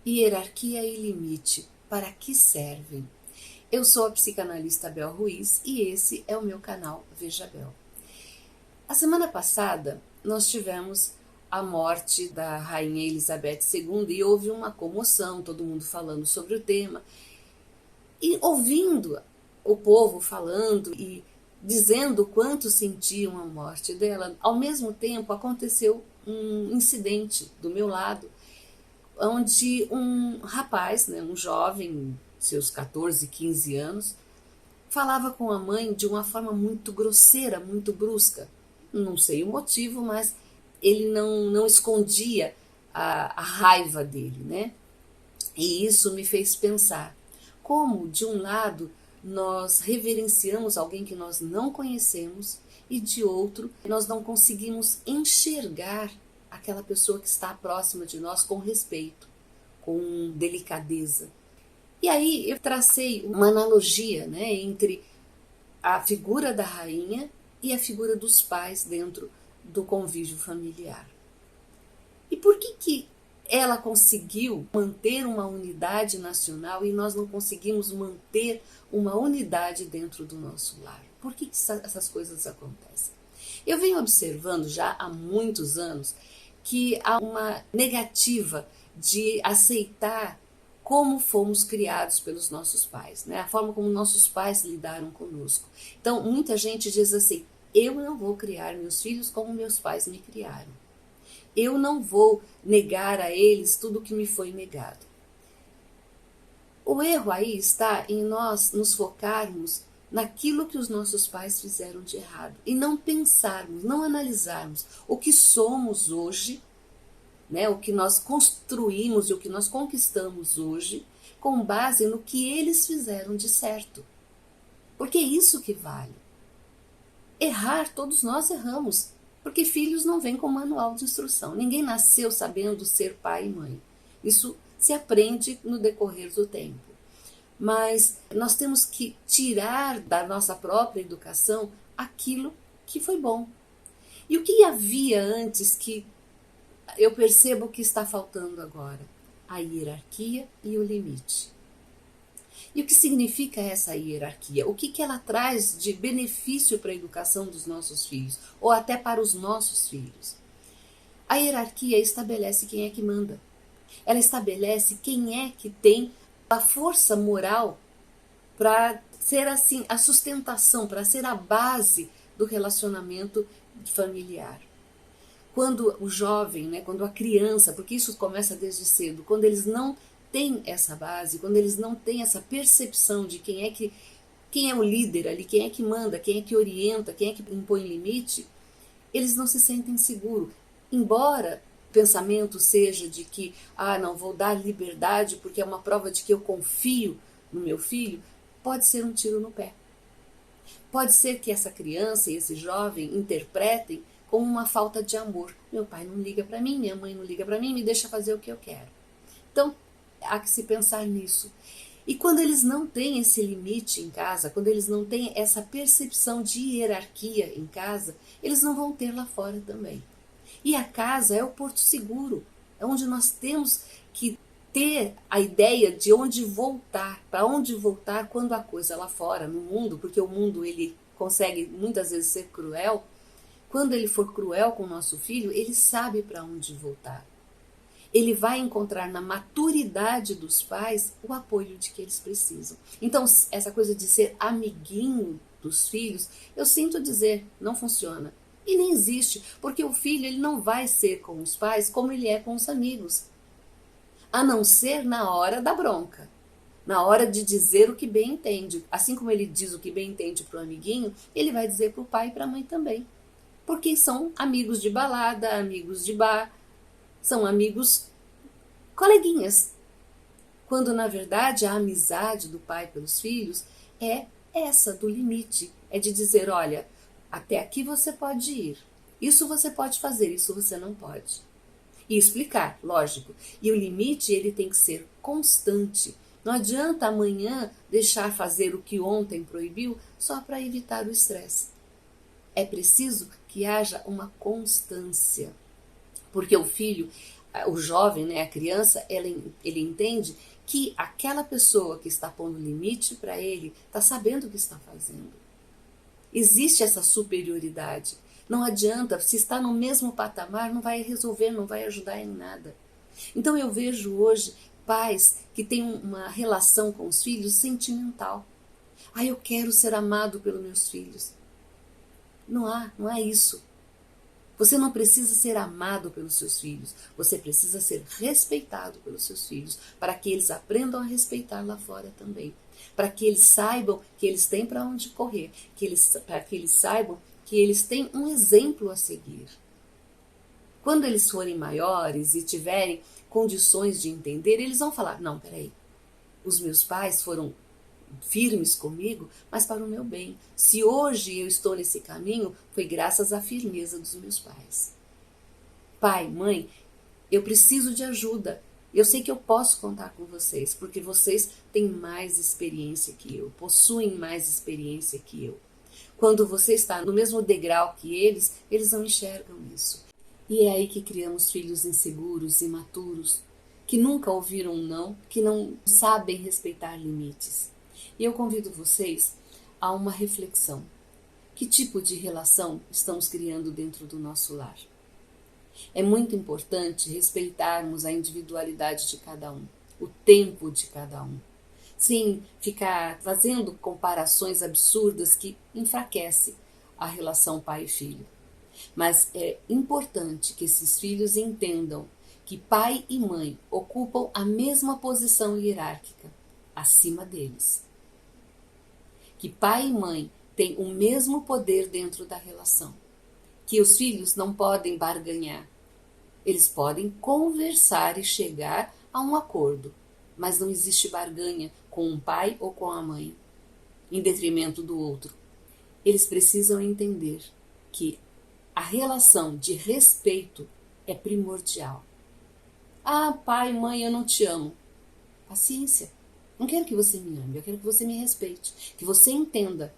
Hierarquia e limite, para que servem? Eu sou a psicanalista Bel Ruiz e esse é o meu canal Veja Bel. A semana passada nós tivemos a morte da rainha Elizabeth II e houve uma comoção, todo mundo falando sobre o tema. E ouvindo o povo falando e dizendo o quanto sentiam a morte dela, ao mesmo tempo aconteceu um incidente do meu lado, onde um rapaz, um jovem, seus 14, 15 anos, falava com a mãe de uma forma muito grosseira, muito brusca. Não sei o motivo, mas ele não escondia a raiva dele, né? E isso me fez pensar como, de um lado, nós reverenciamos alguém que nós não conhecemos e, de outro, nós não conseguimos enxergar aquela pessoa que está próxima de nós com respeito, com delicadeza. E aí eu tracei uma analogia, entre a figura da rainha e a figura dos pais dentro do convívio familiar. E por que ela conseguiu manter uma unidade nacional e nós não conseguimos manter uma unidade dentro do nosso lar? Por que essas coisas acontecem? Eu venho observando já há muitos anos que há uma negativa de aceitar como fomos criados pelos nossos pais, a forma como nossos pais lidaram conosco. Então, muita gente diz assim: eu não vou criar meus filhos como meus pais me criaram. Eu não vou negar a eles tudo que me foi negado. O erro aí está em nós nos focarmos naquilo que os nossos pais fizeram de errado e não pensarmos, não analisarmos o que somos hoje, o que nós construímos e o que nós conquistamos hoje com base no que eles fizeram de certo. Porque é isso que vale. Errar, todos nós erramos, porque filhos não vêm com manual de instrução. Ninguém nasceu sabendo ser pai e mãe. Isso se aprende no decorrer do tempo. Mas nós temos que tirar da nossa própria educação aquilo que foi bom. E o que havia antes que eu percebo que está faltando agora? A hierarquia e o limite. E o que significa essa hierarquia? O que ela traz de benefício para a educação dos nossos filhos, ou até para os nossos filhos? A hierarquia estabelece quem é que manda. Ela estabelece quem é que tem a força moral para ser assim a sustentação, para ser a base do relacionamento familiar. Quando o jovem, quando a criança, porque isso começa desde cedo, quando eles não têm essa base, quando eles não têm essa percepção de quem é o líder ali, quem é que manda, quem é que orienta, quem é que impõe limite, eles não se sentem seguros. Embora o pensamento seja de que, não vou dar liberdade porque é uma prova de que eu confio no meu filho, pode ser um tiro no pé. Pode ser que essa criança e esse jovem interpretem como uma falta de amor. Meu pai não liga para mim, minha mãe não liga para mim, me deixa fazer o que eu quero. Então, há que se pensar nisso. E quando eles não têm esse limite em casa, quando eles não têm essa percepção de hierarquia em casa, eles não vão ter lá fora também. E a casa é o porto seguro, é onde nós temos que ter a ideia de onde voltar, para onde voltar quando a coisa lá fora, no mundo, porque o mundo ele consegue muitas vezes ser cruel. Quando ele for cruel com o nosso filho, ele sabe para onde voltar. Ele vai encontrar na maturidade dos pais o apoio de que eles precisam. Então, essa coisa de ser amiguinho dos filhos, eu sinto dizer, não funciona. E nem existe, porque o filho ele não vai ser com os pais como ele é com os amigos. A não ser na hora da bronca. Na hora de dizer o que bem entende. Assim como ele diz o que bem entende para o amiguinho, ele vai dizer para o pai e para a mãe também. Porque são amigos de balada, amigos de bar, são amigos coleguinhas. Quando na verdade a amizade do pai pelos filhos é essa do limite. É de dizer, olha, até aqui você pode ir. Isso você pode fazer, isso você não pode. E explicar, lógico. E o limite ele tem que ser constante. Não adianta amanhã deixar fazer o que ontem proibiu só para evitar o estresse. É preciso que haja uma constância. Porque o filho, o jovem, né, a criança, ele entende que aquela pessoa que está pondo limite para ele está sabendo o que está fazendo. Existe essa superioridade. Não adianta, se está no mesmo patamar, não vai resolver, não vai ajudar em nada. Então eu vejo hoje pais que têm uma relação com os filhos sentimental. Ah, eu quero ser amado pelos meus filhos. Não há isso. Você não precisa ser amado pelos seus filhos, você precisa ser respeitado pelos seus filhos, para que eles aprendam a respeitar lá fora também. Para que eles saibam que eles têm para onde correr, para que eles saibam que eles têm um exemplo a seguir. Quando eles forem maiores e tiverem condições de entender, eles vão falar, não, peraí, os meus pais foram firmes comigo, mas para o meu bem. Se hoje eu estou nesse caminho, foi graças à firmeza dos meus pais. Pai, mãe, eu preciso de ajuda. Eu sei que eu posso contar com vocês, porque vocês têm mais experiência que eu, possuem mais experiência que eu. Quando você está no mesmo degrau que eles não enxergam isso. E é aí que criamos filhos inseguros, imaturos, que nunca ouviram um não, que não sabem respeitar limites. E eu convido vocês a uma reflexão. Que tipo de relação estamos criando dentro do nosso lar? É muito importante respeitarmos a individualidade de cada um, o tempo de cada um, sem ficar fazendo comparações absurdas que enfraquecem a relação pai e filho. Mas é importante que esses filhos entendam que pai e mãe ocupam a mesma posição hierárquica acima deles. Que pai e mãe têm o mesmo poder dentro da relação. Que os filhos não podem barganhar. Eles podem conversar e chegar a um acordo, mas não existe barganha com um pai ou com a mãe, em detrimento do outro. Eles precisam entender que a relação de respeito é primordial. Ah, pai, mãe, eu não te amo. Paciência. Não quero que você me ame, eu quero que você me respeite. Que você entenda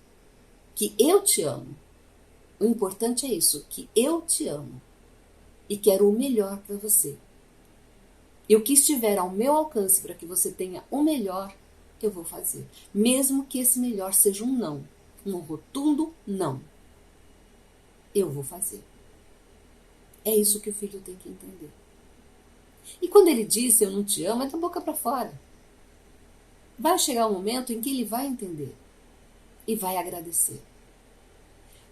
que eu te amo. O importante é isso, que eu te amo. E quero o melhor para você. E o que estiver ao meu alcance para que você tenha o melhor, eu vou fazer. Mesmo que esse melhor seja um não. Um rotundo não. Eu vou fazer. É isso que o filho tem que entender. E quando ele diz eu não te amo, é da boca para fora. Vai chegar um momento em que ele vai entender e vai agradecer.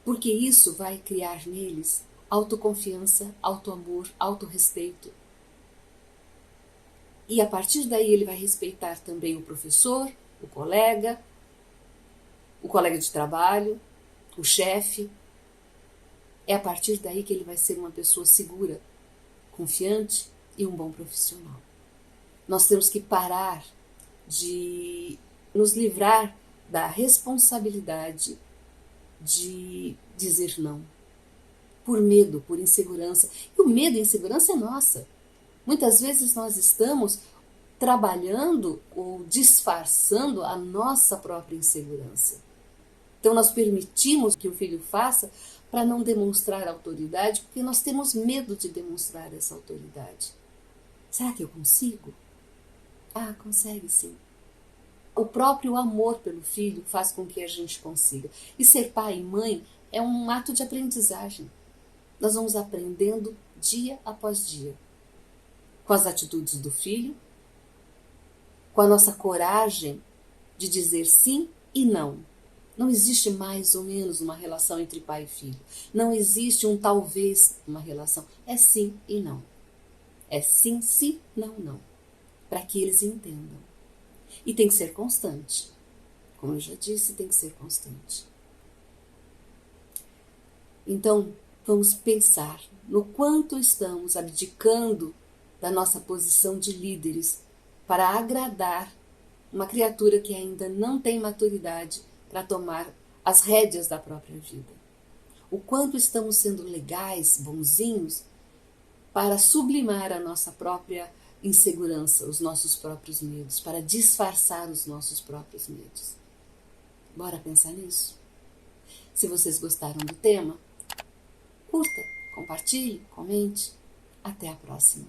Porque isso vai criar neles autoconfiança, autoamor, autorrespeito. E a partir daí ele vai respeitar também o professor, o colega de trabalho, o chefe. É a partir daí que ele vai ser uma pessoa segura, confiante e um bom profissional. Nós temos que parar de nos livrar da responsabilidade de dizer não. Por medo, por insegurança. E o medo e a insegurança é nossa. Muitas vezes nós estamos trabalhando ou disfarçando a nossa própria insegurança. Então nós permitimos que o filho faça para não demonstrar autoridade, porque nós temos medo de demonstrar essa autoridade. Será que eu consigo? Ah, consegue sim. O próprio amor pelo filho faz com que a gente consiga. E ser pai e mãe é um ato de aprendizagem. Nós vamos aprendendo dia após dia. Com as atitudes do filho, com a nossa coragem de dizer sim e não. Não existe mais ou menos uma relação entre pai e filho. Não existe um talvez uma relação. É sim e não. É sim, sim, não, não. Para que eles entendam. E tem que ser constante. Como eu já disse, tem que ser constante. Então, vamos pensar no quanto estamos abdicando da nossa posição de líderes para agradar uma criatura que ainda não tem maturidade para tomar as rédeas da própria vida. O quanto estamos sendo legais, bonzinhos, para sublimar a nossa própria insegurança, os nossos próprios medos, para disfarçar os nossos próprios medos. Bora pensar nisso? Se vocês gostaram do tema, curta, compartilhe, comente. Até a próxima.